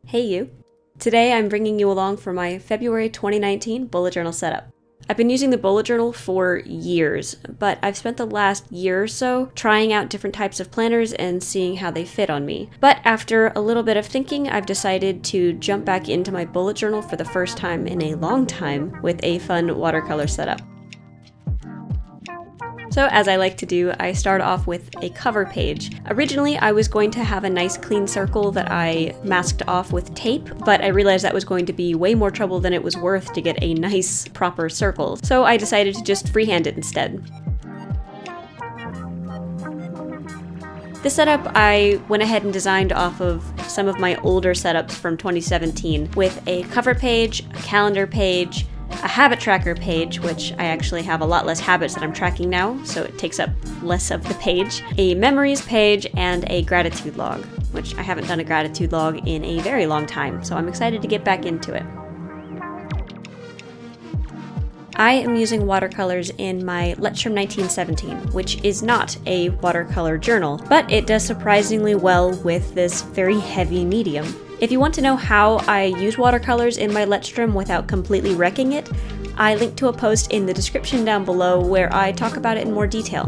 Hey you! Today I'm bringing you along for my February 2019 bullet journal setup. I've been using the bullet journal for years, but I've spent the last year or so trying out different types of planners and seeing how they fit on me. But after a little bit of thinking, I've decided to jump back into my bullet journal for the first time in a long time with a fun watercolor setup. So as I like to do, I start off with a cover page. Originally, I was going to have a nice clean circle that I masked off with tape, but I realized that was going to be way more trouble than it was worth to get a nice, proper circle. So I decided to just freehand it instead. This setup I went ahead and designed off of some of my older setups from 2017 with a cover page, a calendar page, a habit tracker page, which I actually have a lot less habits that I'm tracking now, so it takes up less of the page, a memories page, and a gratitude log, which I haven't done a gratitude log in a very long time, so I'm excited to get back into it. I am using watercolors in my Leuchtturm 1917, which is not a watercolor journal, but it does surprisingly well with this very heavy medium. If you want to know how I use watercolors in my Leuchtturm without completely wrecking it, I link to a post in the description down below where I talk about it in more detail.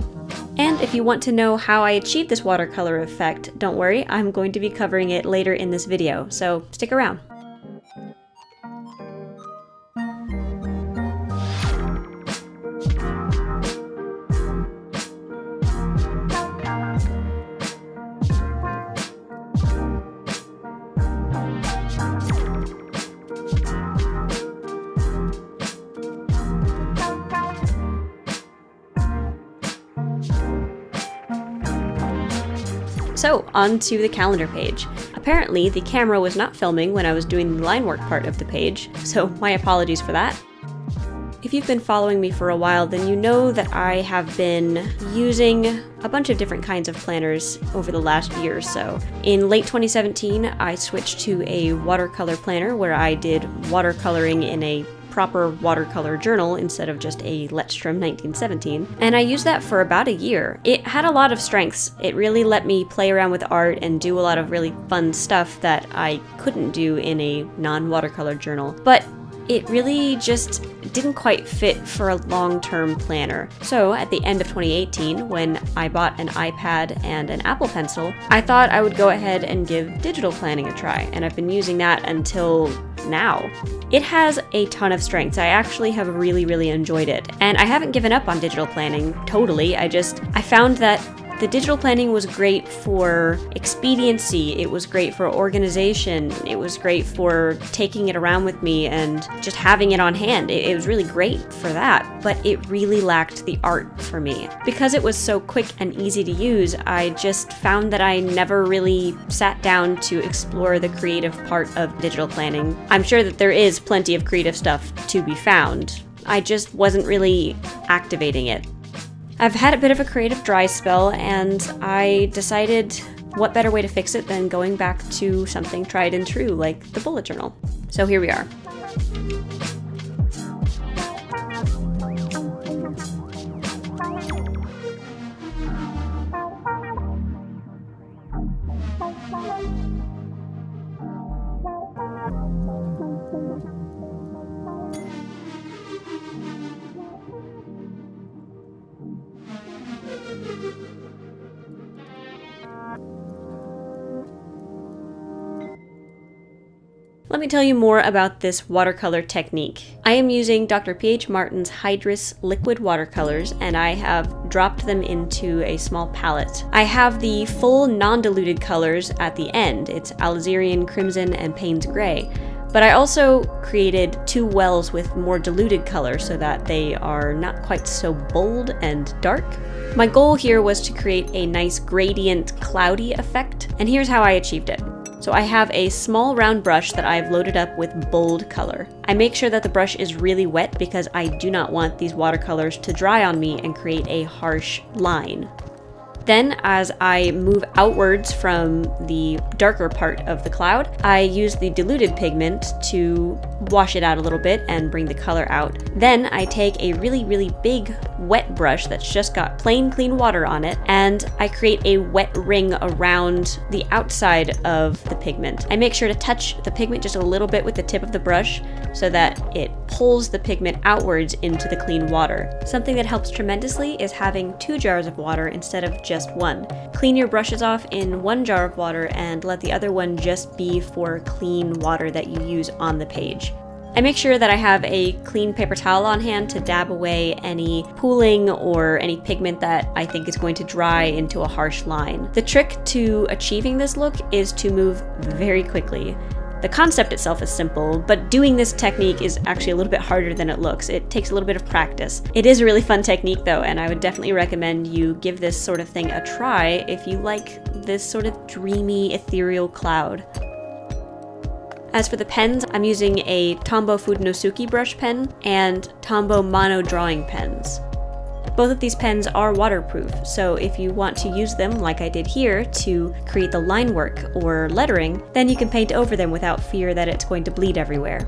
And if you want to know how I achieved this watercolor effect, don't worry, I'm going to be covering it later in this video, so stick around. So, onto the calendar page. Apparently, the camera was not filming when I was doing the line work part of the page, so my apologies for that. If you've been following me for a while, then you know that I have been using a bunch of different kinds of planners over the last year or so. In late 2017, I switched to a watercolor planner where I did watercoloring in a proper watercolor journal instead of just a Leuchtturm 1917, and I used that for about a year. It had a lot of strengths. It really let me play around with art and do a lot of really fun stuff that I couldn't do in a non-watercolor journal, but it really just didn't quite fit for a long-term planner. So at the end of 2018, when I bought an iPad and an Apple Pencil, I thought I would go ahead and give digital planning a try, and I've been using that until now. It has a ton of strengths. I actually have really enjoyed it, and I haven't given up on digital planning totally. I found that the digital planning was great for expediency, it was great for organization, it was great for taking it around with me and just having it on hand. It was really great for that, but it really lacked the art for me. Because it was so quick and easy to use, I just found that I never really sat down to explore the creative part of digital planning. I'm sure that there is plenty of creative stuff to be found. I just wasn't really activating it. I've had a bit of a creative dry spell, and I decided what better way to fix it than going back to something tried and true like the bullet journal. So here we are. Let me tell you more about this watercolor technique. I am using Dr. P.H. Martin's Hydrus liquid watercolors, and I have dropped them into a small palette. I have the full non-diluted colors at the end. It's Alizarin Crimson and Payne's Gray. But I also created two wells with more diluted color so that they are not quite so bold and dark. My goal here was to create a nice gradient cloudy effect, and here's how I achieved it. So I have a small round brush that I've loaded up with bold color. I make sure that the brush is really wet because I do not want these watercolors to dry on me and create a harsh line. Then, as I move outwards from the darker part of the cloud, I use the diluted pigment to wash it out a little bit and bring the color out. Then I take a really big wet brush that's just got plain clean water on it, and I create a wet ring around the outside of the pigment. I make sure to touch the pigment just a little bit with the tip of the brush so that it pulls the pigment outwards into the clean water. Something that helps tremendously is having 2 jars of water instead of just 1. Clean your brushes off in 1 jar of water and let the other one just be for clean water that you use on the page. I make sure that I have a clean paper towel on hand to dab away any pooling or any pigment that I think is going to dry into a harsh line. The trick to achieving this look is to move very quickly. The concept itself is simple, but doing this technique is actually a little bit harder than it looks. It takes a little bit of practice. It is a really fun technique though, and I would definitely recommend you give this sort of thing a try if you like this sort of dreamy, ethereal cloud. As for the pens, I'm using a Tombow Fudenosuke brush pen and Tombow Mono drawing pens. Both of these pens are waterproof, so if you want to use them, like I did here, to create the line work or lettering, then you can paint over them without fear that it's going to bleed everywhere.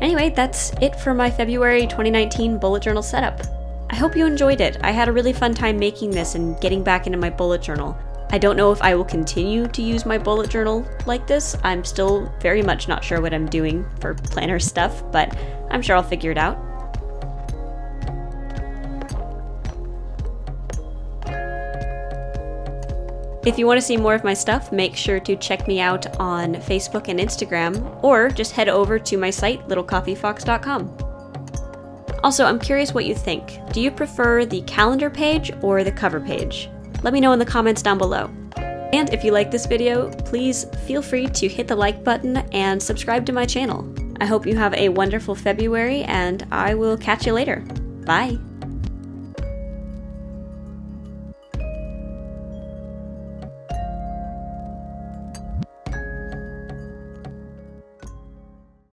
Anyway, that's it for my February 2019 bullet journal setup. I hope you enjoyed it. I had a really fun time making this and getting back into my bullet journal. I don't know if I will continue to use my bullet journal like this. I'm still very much not sure what I'm doing for planner stuff, but I'm sure I'll figure it out. If you want to see more of my stuff, make sure to check me out on Facebook and Instagram, or just head over to my site, littlecoffeefox.com. Also, I'm curious what you think. Do you prefer the calendar page or the cover page? Let me know in the comments down below. And if you like this video, please feel free to hit the like button and subscribe to my channel. I hope you have a wonderful February, and I will catch you later. Bye!